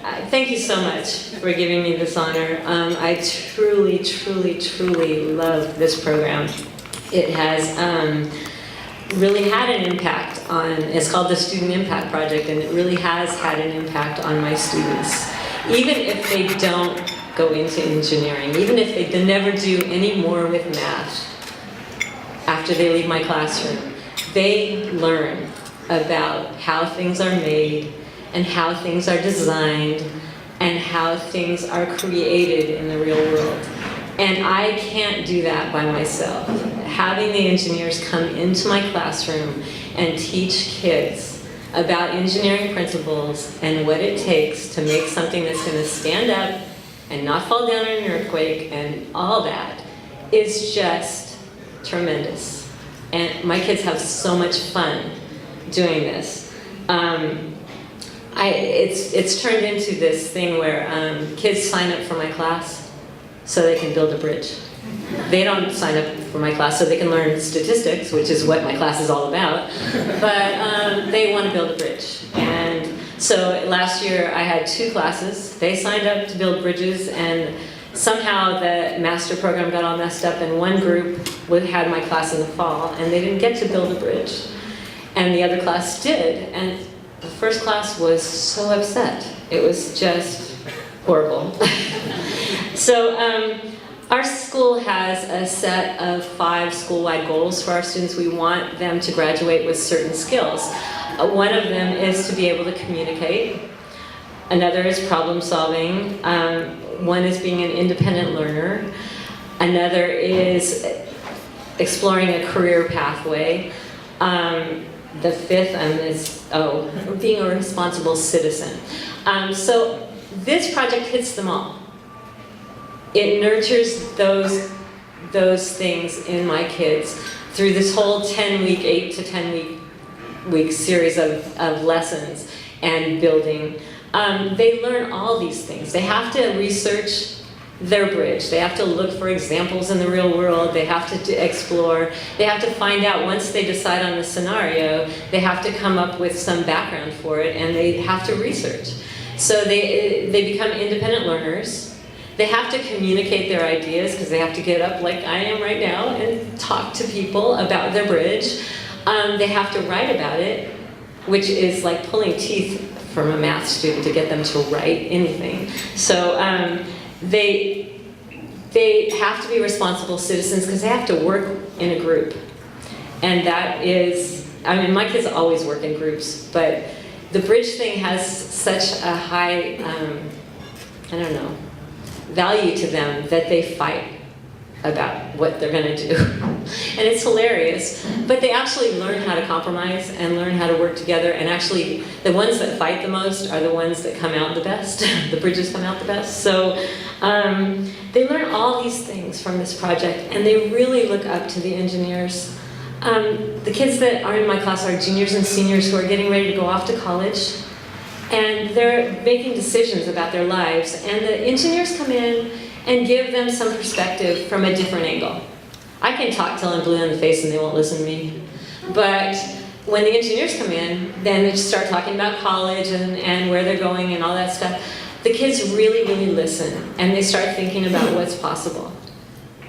thank you so much for giving me this honor. I truly, truly, truly love this program. It has really had an impact on, it's called the Student Impact Project, and it really has had an impact on my students. Even if they don't go into engineering, even if they never do any more with math after they leave my classroom, they learn about how things are made and how things are designed and how things are created in the real world. And I can't do that by myself. Having the engineers come into my classroom and teach kids about engineering principles and what it takes to make something that's going to stand up and not fall down in an earthquake and all that is just tremendous. And my kids have so much fun doing this. It's turned into this thing where kids sign up for my class so they can build a bridge. They don't sign up for my class so they can learn statistics, which is what my class is all about, but they want to build a bridge. And so last year I had 2 classes. They signed up to build bridges, and somehow the master program got all messed up, and one group had my class in the fall, and they didn't get to build a bridge. And the other class did, and the first class was so upset. It was just horrible. So our school has a set of 5 school-wide goals for our students. We want them to graduate with certain skills. One of them is to be able to communicate. Another is problem solving. One is being an independent learner. Another is exploring a career pathway. The 5th is being a responsible citizen. So this project hits them all. It nurtures those things in my kids through this whole 10-week, 8 to 10 week series of lessons and building. They learn all these things. They have to research their bridge. They have to look for examples in the real world. They have to explore. They have to find out, once they decide on the scenario, they have to come up with some background for it, and they have to research. So they become independent learners. They have to communicate their ideas, because they have to get up like I am right now and talk to people about their bridge. They have to write about it, which is like pulling teeth from a math student to get them to write anything. So they have to be responsible citizens, because they have to work in a group. And that is, I mean, my kids always work in groups, but the bridge thing has such a high, I don't know, value to them that they fight about what they're going to do. And it's hilarious, but they actually learn how to compromise and learn how to work together, and actually the ones that fight the most are the ones that come out the best. The bridges come out the best. So they learn all these things from this project, and they really look up to the engineers. The kids that are in my class are juniors and seniors who are getting ready to go off to college, and they're making decisions about their lives, and the engineers come in and give them some perspective from a different angle. I can talk till I'm blue in the face and they won't listen to me. But when the engineers come in, then they just start talking about college and where they're going and all that stuff. The kids really, really listen, and they start thinking about what's possible.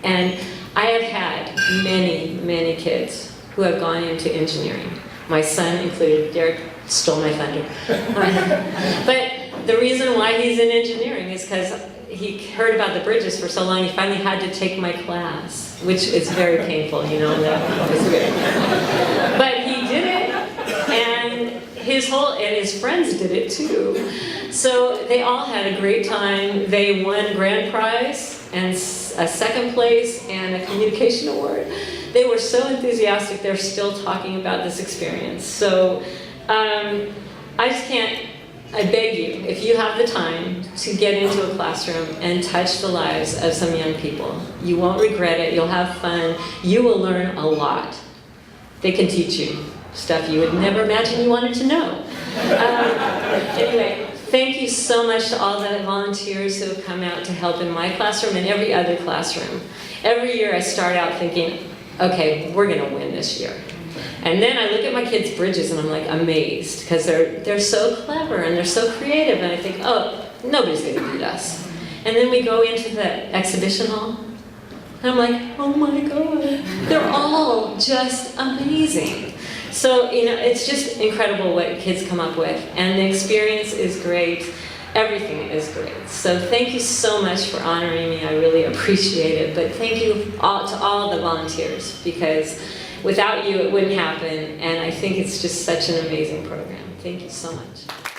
And I have had many, many kids who have gone into engineering. My son included. Derek stole my thunder. But the reason why he's in engineering is because he heard about the bridges for so long, he finally had to take my class, which is very painful, you know. But he did it, and his friends did it too. So they all had a great time. They won grand prize and a second place and a communication award. They were so enthusiastic, they're still talking about this experience. So I just can't, I beg you, if you have the time to get into a classroom and touch the lives of some young people, you won't regret it, you'll have fun, you will learn a lot. They can teach you stuff you would never imagine you wanted to know. Anyway, thank you so much to all the volunteers who have come out to help in my classroom and every other classroom. Every year I start out thinking, okay, we're gonna win this year. And then I look at my kids' bridges and I'm like amazed, because they're so clever and they're so creative, and I think, oh, nobody's going to beat us. And then we go into the exhibition hall, and I'm like, oh my God, they're all just amazing. So, you know, it's just incredible what kids come up with, and the experience is great. Everything is great. So thank you so much for honoring me. I really appreciate it. But thank you to all the volunteers, because without you it wouldn't happen, and I think it's just such an amazing program. Thank you so much.